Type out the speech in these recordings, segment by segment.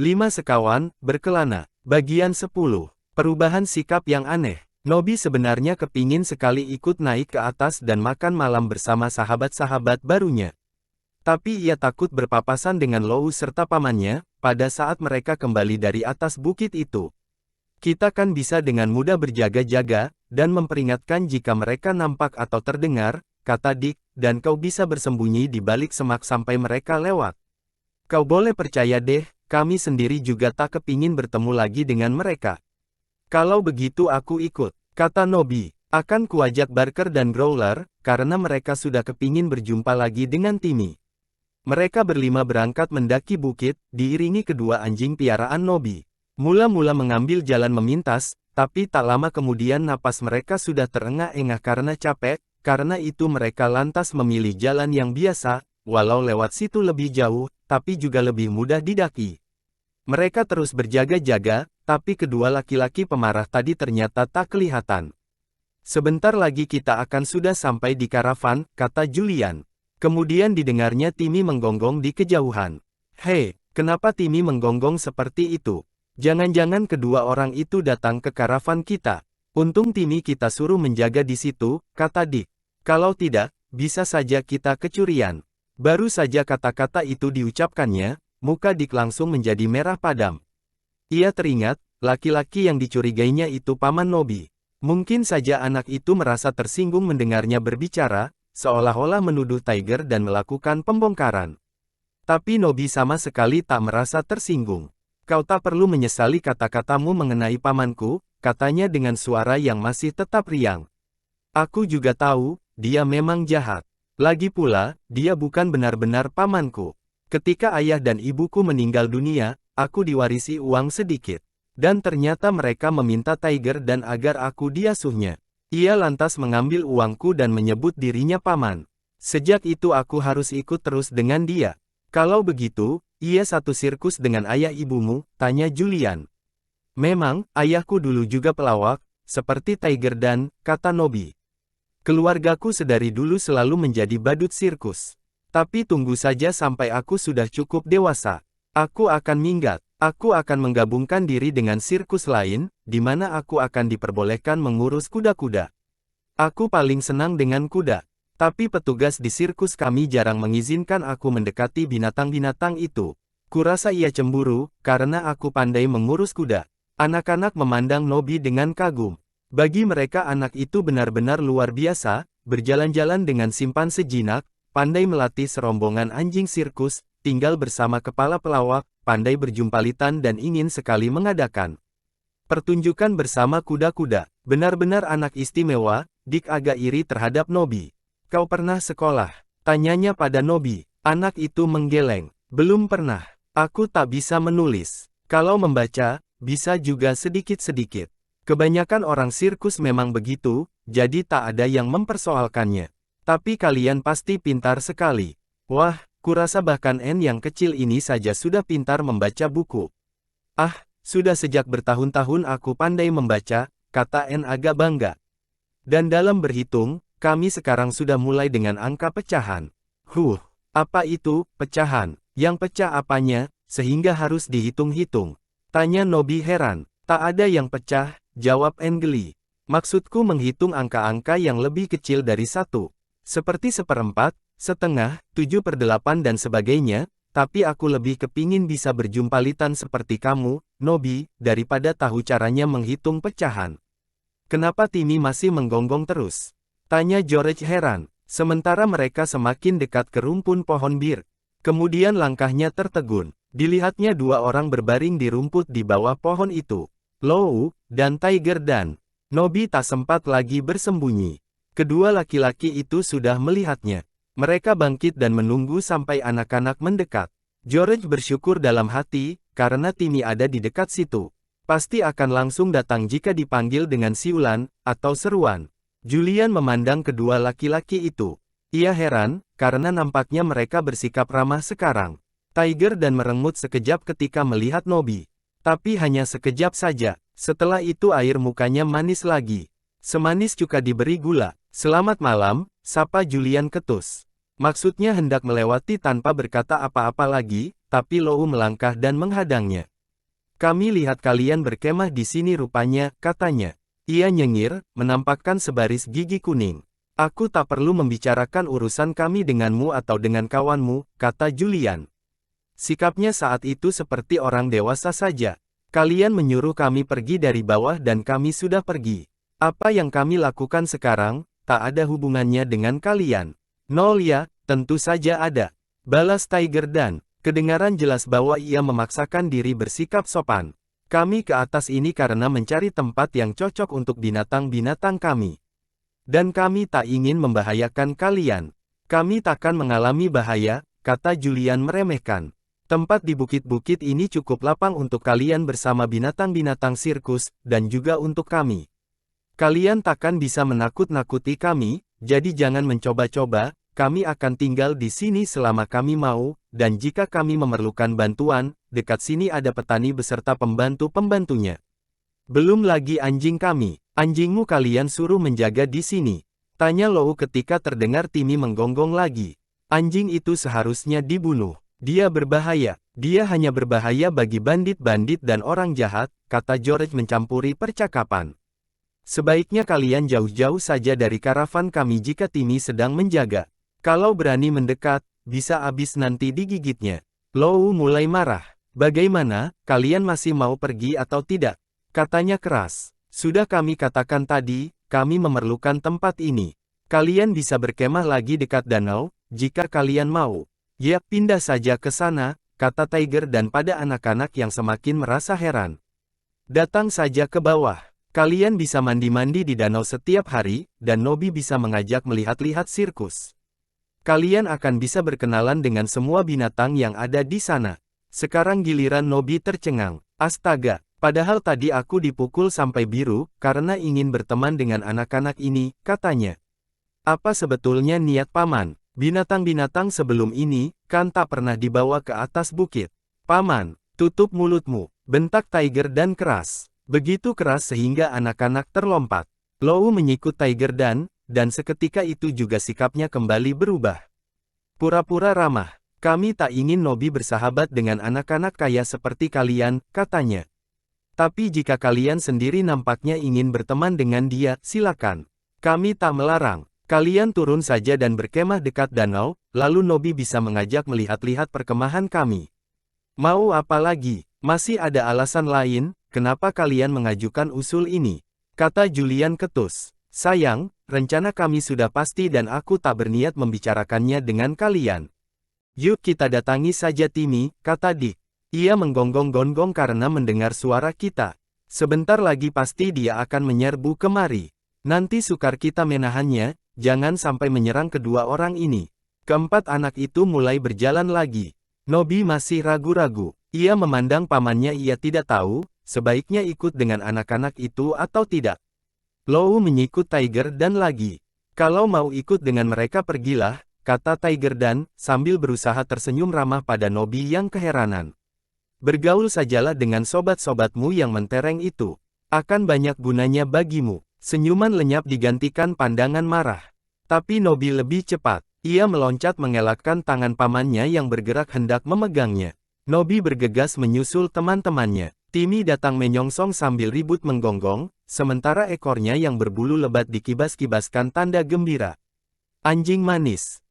5 sekawan, berkelana. Bagian 10. Perubahan sikap yang aneh. Nobi sebenarnya kepingin sekali ikut naik ke atas dan makan malam bersama sahabat-sahabat barunya. Tapi ia takut berpapasan dengan Lou serta pamannya, pada saat mereka kembali dari atas bukit itu. Kita kan bisa dengan mudah berjaga-jaga, dan memperingatkan jika mereka nampak atau terdengar, kata Dick, dan kau bisa bersembunyi di balik semak sampai mereka lewat. Kau boleh percaya deh, kami sendiri juga tak kepingin bertemu lagi dengan mereka. Kalau begitu aku ikut, kata Nobi. Akan kuajak Barker dan Growler, karena mereka sudah kepingin berjumpa lagi dengan Timmy. Mereka berlima berangkat mendaki bukit, diiringi kedua anjing piaraan Nobi. Mula-mula mengambil jalan memintas, tapi tak lama kemudian napas mereka sudah terengah-engah karena capek, karena itu mereka lantas memilih jalan yang biasa, walau lewat situ lebih jauh, tapi juga lebih mudah didaki. Mereka terus berjaga-jaga, tapi kedua laki-laki pemarah tadi ternyata tak kelihatan. Sebentar lagi kita akan sudah sampai di karavan, kata Julian. Kemudian didengarnya Timmy menggonggong di kejauhan. Hei, kenapa Timmy menggonggong seperti itu? Jangan-jangan kedua orang itu datang ke karavan kita. Untung Timmy kita suruh menjaga di situ, kata Dick. Kalau tidak, bisa saja kita kecurian. Baru saja kata-kata itu diucapkannya, muka Dick langsung menjadi merah padam. Ia teringat, laki-laki yang dicurigainya itu paman Nobi. Mungkin saja anak itu merasa tersinggung mendengarnya berbicara, seolah-olah menuduh Tiger dan melakukan pembongkaran. Tapi Nobi sama sekali tak merasa tersinggung. Kau tak perlu menyesali kata-katamu mengenai pamanku, katanya dengan suara yang masih tetap riang. Aku juga tahu, dia memang jahat. Lagi pula, dia bukan benar-benar pamanku. Ketika ayah dan ibuku meninggal dunia, aku diwarisi uang sedikit. Dan ternyata mereka meminta Tiger dan agar aku diasuhnya. Ia lantas mengambil uangku dan menyebut dirinya paman. Sejak itu aku harus ikut terus dengan dia. Kalau begitu, ia satu sirkus dengan ayah ibumu, tanya Julian. Memang, ayahku dulu juga pelawak, seperti Tiger dan, kata Nobi. Keluargaku sedari dulu selalu menjadi badut sirkus. Tapi tunggu saja sampai aku sudah cukup dewasa. Aku akan minggat. Aku akan menggabungkan diri dengan sirkus lain, di mana aku akan diperbolehkan mengurus kuda-kuda. Aku paling senang dengan kuda. Tapi petugas di sirkus kami jarang mengizinkan aku mendekati binatang-binatang itu. Kurasa ia cemburu, karena aku pandai mengurus kuda. Anak-anak memandang Nobi dengan kagum. Bagi mereka anak itu benar-benar luar biasa, berjalan-jalan dengan simpan sejinak, pandai melatih serombongan anjing sirkus, tinggal bersama kepala pelawak, pandai berjumpalitan dan ingin sekali mengadakan pertunjukan bersama kuda-kuda. Benar-benar anak istimewa. Dick agak iri terhadap Nobi. Kau pernah sekolah? Tanyanya pada Nobi. Anak itu menggeleng. Belum pernah. Aku tak bisa menulis. Kalau membaca, bisa juga sedikit-sedikit. Kebanyakan orang sirkus memang begitu, jadi tak ada yang mempersoalkannya. Tapi kalian pasti pintar sekali. Wah, kurasa bahkan Anne yang kecil ini saja sudah pintar membaca buku. Ah, sudah sejak bertahun-tahun aku pandai membaca, kata Anne agak bangga. Dan dalam berhitung, kami sekarang sudah mulai dengan angka pecahan. Apa itu, pecahan? Yang pecah apanya, sehingga harus dihitung-hitung? Tanya Nobi heran. Tak ada yang pecah, jawab Anne geli. Maksudku menghitung angka-angka yang lebih kecil dari 1. Seperti 1/4, setengah, 7/8 dan sebagainya, tapi aku lebih kepingin bisa berjumpalitan seperti kamu, Nobi, daripada tahu caranya menghitung pecahan. Kenapa Timmy masih menggonggong terus? Tanya George heran. Sementara mereka semakin dekat ke rumpun pohon bir. Kemudian langkahnya tertegun. Dilihatnya dua orang berbaring di rumput di bawah pohon itu. Lou, dan Tiger dan Nobi tak sempat lagi bersembunyi. Kedua laki-laki itu sudah melihatnya. Mereka bangkit dan menunggu sampai anak-anak mendekat. George bersyukur dalam hati, karena Timmy ada di dekat situ. Pasti akan langsung datang jika dipanggil dengan siulan, atau seruan. Julian memandang kedua laki-laki itu. Ia heran, karena nampaknya mereka bersikap ramah sekarang. Tiger dan merengut sekejap ketika melihat Nobi. Tapi hanya sekejap saja, setelah itu air mukanya manis lagi. Semanis cuka diberi gula. Selamat malam, sapa Julian ketus. Maksudnya hendak melewati tanpa berkata apa-apa lagi, tapi Lou melangkah dan menghadangnya. Kami lihat kalian berkemah di sini rupanya, katanya. Ia nyengir, menampakkan sebaris gigi kuning. Aku tak perlu membicarakan urusan kami denganmu atau dengan kawanmu, kata Julian. Sikapnya saat itu seperti orang dewasa saja. Kalian menyuruh kami pergi dari bawah dan kami sudah pergi. Apa yang kami lakukan sekarang, tak ada hubungannya dengan kalian. Nol ya, tentu saja ada. Balas Tiger Dan. Kedengaran jelas bahwa ia memaksakan diri bersikap sopan. Kami ke atas ini karena mencari tempat yang cocok untuk binatang-binatang kami. Dan kami tak ingin membahayakan kalian. Kami takkan mengalami bahaya, kata Julian meremehkan. Tempat di bukit-bukit ini cukup lapang untuk kalian bersama binatang-binatang sirkus, dan juga untuk kami. Kalian takkan bisa menakut-nakuti kami, jadi jangan mencoba-coba. Kami akan tinggal di sini selama kami mau, dan jika kami memerlukan bantuan, dekat sini ada petani beserta pembantu-pembantunya. Belum lagi anjing kami. Anjingmu kalian suruh menjaga di sini. Tanya Lou ketika terdengar Timmy menggonggong lagi. Anjing itu seharusnya dibunuh. Dia berbahaya. Dia hanya berbahaya bagi bandit-bandit dan orang jahat, kata George mencampuri percakapan. Sebaiknya kalian jauh-jauh saja dari karavan kami jika Timmy sedang menjaga. Kalau berani mendekat, bisa habis nanti digigitnya. Lou mulai marah. Bagaimana, kalian masih mau pergi atau tidak? Katanya keras. Sudah kami katakan tadi, kami memerlukan tempat ini. Kalian bisa berkemah lagi dekat danau, jika kalian mau. Ya, pindah saja ke sana, kata Tiger Dan pada anak-anak yang semakin merasa heran. Datang saja ke bawah. Kalian bisa mandi-mandi di danau setiap hari, dan Nobby bisa mengajak melihat-lihat sirkus. Kalian akan bisa berkenalan dengan semua binatang yang ada di sana. Sekarang giliran Nobby tercengang. Astaga, padahal tadi aku dipukul sampai biru, karena ingin berteman dengan anak-anak ini, katanya. Apa sebetulnya niat paman? Binatang-binatang sebelum ini, kan tak pernah dibawa ke atas bukit. Paman, tutup mulutmu, bentak Tiger Dan keras. Begitu keras sehingga anak-anak terlompat. Lou menyikut Tiger Dan seketika itu juga sikapnya kembali berubah. Pura-pura ramah. Kami tak ingin Nobby bersahabat dengan anak-anak kaya seperti kalian, katanya. Tapi jika kalian sendiri nampaknya ingin berteman dengan dia, silakan. Kami tak melarang. Kalian turun saja dan berkemah dekat danau, lalu Nobby bisa mengajak melihat-lihat perkemahan kami. Mau apa lagi? Masih ada alasan lain, kenapa kalian mengajukan usul ini? Kata Julian ketus. Sayang, rencana kami sudah pasti dan aku tak berniat membicarakannya dengan kalian. Yuk kita datangi saja Timmy, kata Dick. Ia menggonggong-gonggong karena mendengar suara kita. Sebentar lagi pasti dia akan menyerbu kemari. Nanti sukar kita menahannya, jangan sampai menyerang kedua orang ini. Keempat anak itu mulai berjalan lagi. Nobby masih ragu-ragu. Ia memandang pamannya, ia tidak tahu, sebaiknya ikut dengan anak-anak itu atau tidak. Lou menyikut Tiger Dan lagi. Kalau mau ikut dengan mereka pergilah, kata Tiger Dan, sambil berusaha tersenyum ramah pada Nobby yang keheranan. Bergaul sajalah dengan sobat-sobatmu yang mentereng itu. Akan banyak gunanya bagimu. Senyuman lenyap digantikan pandangan marah. Tapi Nobby lebih cepat. Ia meloncat mengelakkan tangan pamannya yang bergerak hendak memegangnya. Nobby bergegas menyusul teman-temannya. Timmy datang menyongsong sambil ribut menggonggong, sementara ekornya yang berbulu lebat dikibas-kibaskan tanda gembira. Anjing manis,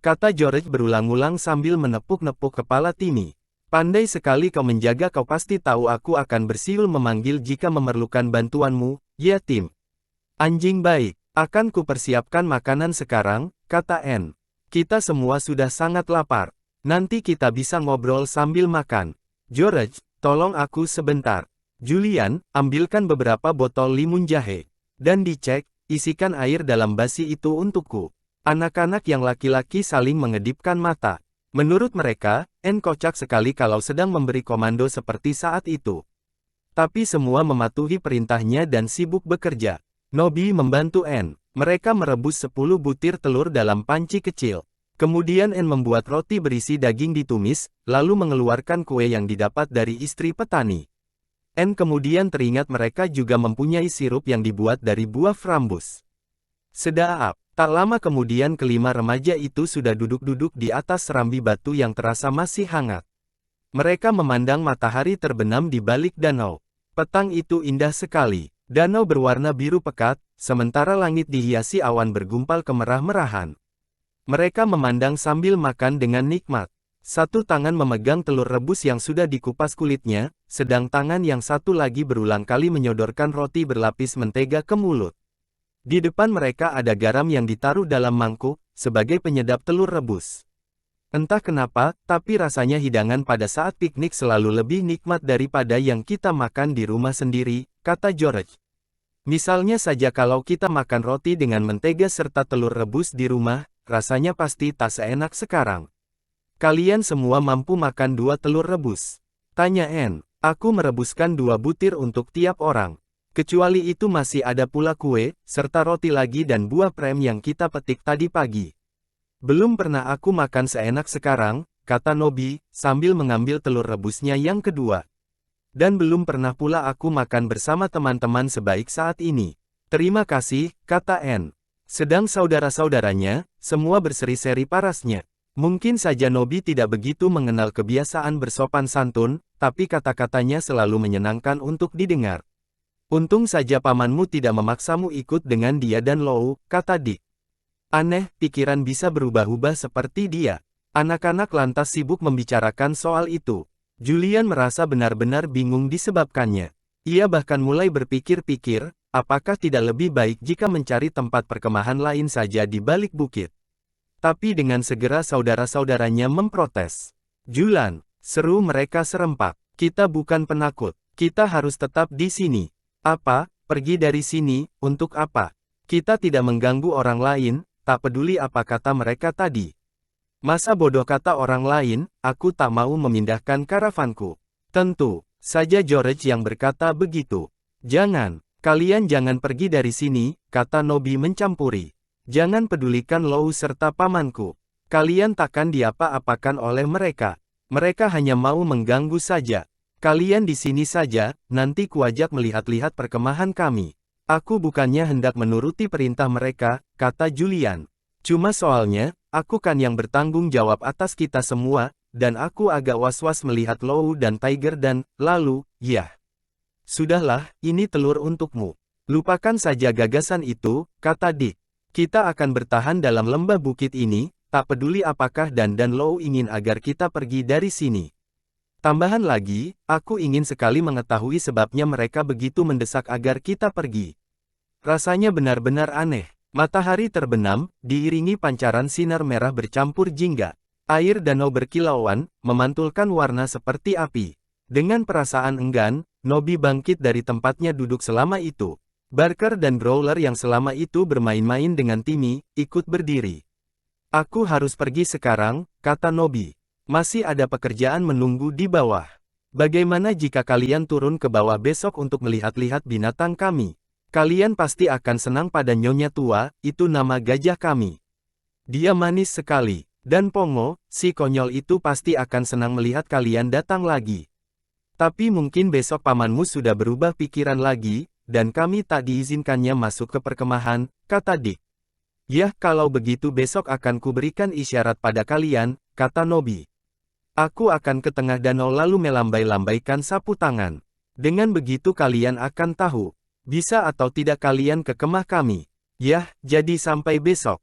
kata George berulang-ulang sambil menepuk-nepuk kepala Timmy. Pandai sekali kau menjaga, kau pasti tahu aku akan bersiul memanggil jika memerlukan bantuanmu, ya Tim. Anjing baik, akan kupersiapkan makanan sekarang, kata Anne. Kita semua sudah sangat lapar, nanti kita bisa ngobrol sambil makan. George, tolong aku sebentar. Julian, ambilkan beberapa botol limun jahe. Dan dicek, isikan air dalam basi itu untukku. Anak-anak yang laki-laki saling mengedipkan mata. Menurut mereka, Anne kocak sekali kalau sedang memberi komando seperti saat itu. Tapi semua mematuhi perintahnya dan sibuk bekerja. Nobby membantu Anne. Mereka merebus 10 butir telur dalam panci kecil. Kemudian Anne membuat roti berisi daging ditumis, lalu mengeluarkan kue yang didapat dari istri petani. Anne kemudian teringat mereka juga mempunyai sirup yang dibuat dari buah frambus. Sedap, Tak lama kemudian kelima remaja itu sudah duduk-duduk di atas serambi batu yang terasa masih hangat. Mereka memandang matahari terbenam di balik danau. Petang itu indah sekali. Danau berwarna biru pekat, sementara langit dihiasi awan bergumpal kemerah-merahan. Mereka memandang sambil makan dengan nikmat. Satu tangan memegang telur rebus yang sudah dikupas kulitnya, sedang tangan yang satu lagi berulang kali menyodorkan roti berlapis mentega ke mulut. Di depan mereka ada garam yang ditaruh dalam mangkuk, sebagai penyedap telur rebus. Entah kenapa, tapi rasanya hidangan pada saat piknik selalu lebih nikmat daripada yang kita makan di rumah sendiri, kata George. Misalnya saja kalau kita makan roti dengan mentega serta telur rebus di rumah, rasanya pasti tak seenak sekarang. Kalian semua mampu makan 2 telur rebus? Tanya Anne. Aku merebuskan 2 butir untuk tiap orang. Kecuali itu masih ada pula kue, serta roti lagi dan buah prem yang kita petik tadi pagi. Belum pernah aku makan seenak sekarang, kata Nobby, sambil mengambil telur rebusnya yang kedua. Dan belum pernah pula aku makan bersama teman-teman sebaik saat ini. Terima kasih, kata Anne. Sedang saudara-saudaranya, semua berseri-seri parasnya. Mungkin saja Nobby tidak begitu mengenal kebiasaan bersopan santun, tapi kata-katanya selalu menyenangkan untuk didengar. Untung saja pamanmu tidak memaksamu ikut dengan dia dan Lou, kata Dick. Aneh, pikiran bisa berubah-ubah seperti dia. Anak-anak lantas sibuk membicarakan soal itu. Julian merasa benar-benar bingung disebabkannya. Ia bahkan mulai berpikir-pikir, apakah tidak lebih baik jika mencari tempat perkemahan lain saja di balik bukit. Tapi dengan segera saudara-saudaranya memprotes. Julan, seru mereka serempak. Kita bukan penakut. Kita harus tetap di sini. Apa, pergi dari sini, untuk apa? Kita tidak mengganggu orang lain, tak peduli apa kata mereka tadi. Masa bodoh kata orang lain, aku tak mau memindahkan karavanku. Tentu saja George yang berkata begitu. Jangan, kalian jangan pergi dari sini, kata Nobby mencampuri. Jangan pedulikan Lou serta pamanku. Kalian takkan diapa-apakan oleh mereka. Mereka hanya mau mengganggu saja. Kalian di sini saja, nanti kuajak melihat-lihat perkemahan kami. Aku bukannya hendak menuruti perintah mereka, kata Julian. Cuma soalnya, aku kan yang bertanggung jawab atas kita semua, dan aku agak was-was melihat Lou dan Tiger dan, lalu, yah. Sudahlah, ini telur untukmu. Lupakan saja gagasan itu, kata Dick. Kita akan bertahan dalam lembah bukit ini, tak peduli apakah Dan dan Lou ingin agar kita pergi dari sini. Tambahan lagi, aku ingin sekali mengetahui sebabnya mereka begitu mendesak agar kita pergi. Rasanya benar-benar aneh. Matahari terbenam, diiringi pancaran sinar merah bercampur jingga. Air danau berkilauan, memantulkan warna seperti api. Dengan perasaan enggan, Nobby bangkit dari tempatnya duduk selama itu. Barker dan Growler yang selama itu bermain-main dengan Timmy, ikut berdiri. Aku harus pergi sekarang, kata Nobby. Masih ada pekerjaan menunggu di bawah. Bagaimana jika kalian turun ke bawah besok untuk melihat-lihat binatang kami? Kalian pasti akan senang pada Nyonya Tua, itu nama gajah kami. Dia manis sekali. Dan Pongo, si konyol itu pasti akan senang melihat kalian datang lagi. Tapi mungkin besok pamanmu sudah berubah pikiran lagi, dan kami tak diizinkannya masuk ke perkemahan, kata Dick. Yah, kalau begitu besok akan kuberikan isyarat pada kalian, kata Nobby. Aku akan ke tengah danau lalu melambai-lambaikan sapu tangan. Dengan begitu kalian akan tahu, bisa atau tidak kalian ke kemah kami. Yah, jadi sampai besok.